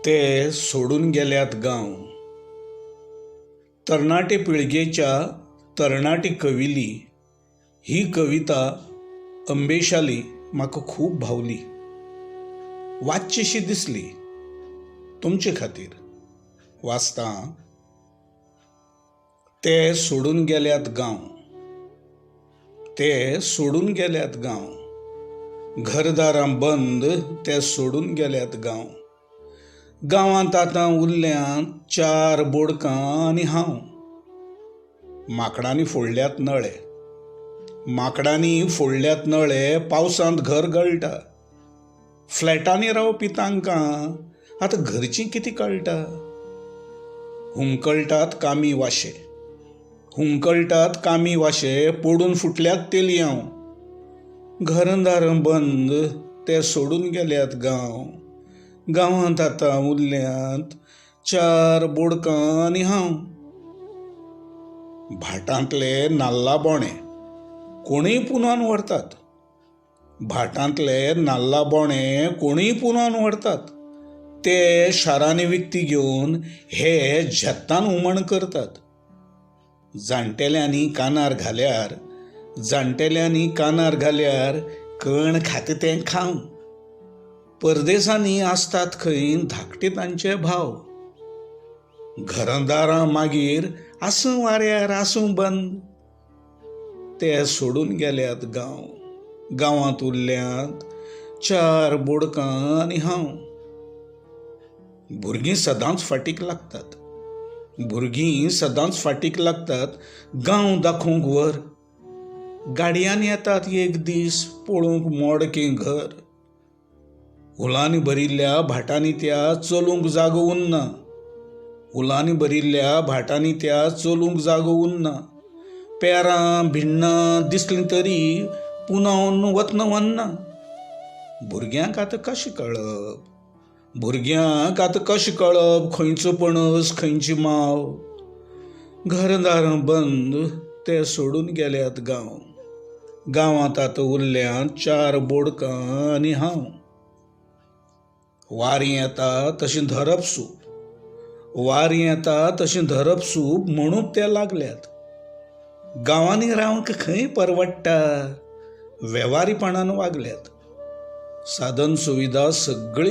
ते सोडून गेल्यात गांव. तरणाटे पिळगेच्या तरणाटी कविली ही कविता अंबेशाली म्हाका खूब भावली, वाचचीशी दिसली. तुमचे खातीर वाचता. ते सोडून गेल्यात गांव. ते सोडून गेल्यात गांव. घरदारां बंद ते सोडून गेल्यात गांव. गांवांत आतां उरल्यांत 4 बोडकां आनी हांव. माकडांनी फोडल्यात नळे. माकडांनी फोडल्यात नळे. पावसांत घर गळटा. फ्लॅटांनी रावपी तांकां आतां घरचीं कितें कळटा. हुमकळटात कामी वाशे. हुमकळटात कामी वाशे. पडून फुटल्यात तेलयांव. घरदारां बंद ते सोडून गेल्यात गांव. गांवांत आतां उरल्यांत 4 बोडकां आनी हांव. भाटांतले नाल्ला बोणे कोणीय पुनोवन व्हरतात. भाटांतले नाल्ला बोणे कोणीय पुनोवन व्हरतात. ते शारांनी विकती घेवन हे झेत्तान हुमण करतात. जाणटेल्यांनी कानार घाल्यार कण खाता तें खावं. परदेसांनी आसतात खंय धाकटे तांचे भाव. घरदारां मागीर आसूं वाऱ्यार आसूं बंद. ते सोडून गेल्यात गांव. गांवांत उरल्यांत 4 बोडकां आनी हांव. भुरगीं सदांच फाटीक लागतात. गांव दाखोवंक व्हर. गाडयांनी येतात एक दीस पळोवंक मोडकें घर. हुलांनी भरिल्ल्या भाटांनी त्या चलूंक जागो उरना. पेरां भिण्णां दिसलीं तरी पुनोवन वतना. भुरग्यांक आतां कशें कळप खंयचो पणस खंयची माव. घरदारां बंद ते सोडून गेल्यात गांव. गांवांत आतां उरल्यांत 4 बोडकां आनी हांव. वारीं येता तशीं धरप सूप म्हणूंक ते लागल्यात. गांवांनी रावंक खंय परवडटा. वेवारीपणान वागल्यात. साधन सुविधा सगळी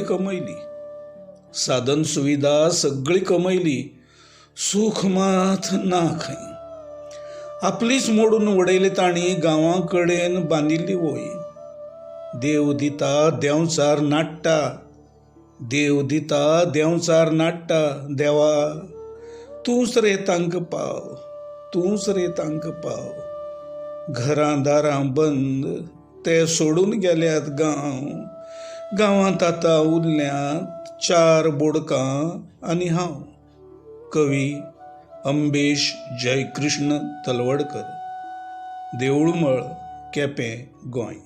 कमयली. सूख मात ना खंय. आपलीच मोडून उडयली तांणी गांवां कडेन बांदिल्ली वोय. देव दिता देंवचार नाडटा. देवा तूंच रे तांक पाव. घरादारां बंद ते सोडून गेल्यात गांव. गांवांत आतां उरल्यांत 4 बोडकां आनी हांव. कवी अंबेश जयकृष्ण तलवडकर, देऊळमळ, केपें, गोंय.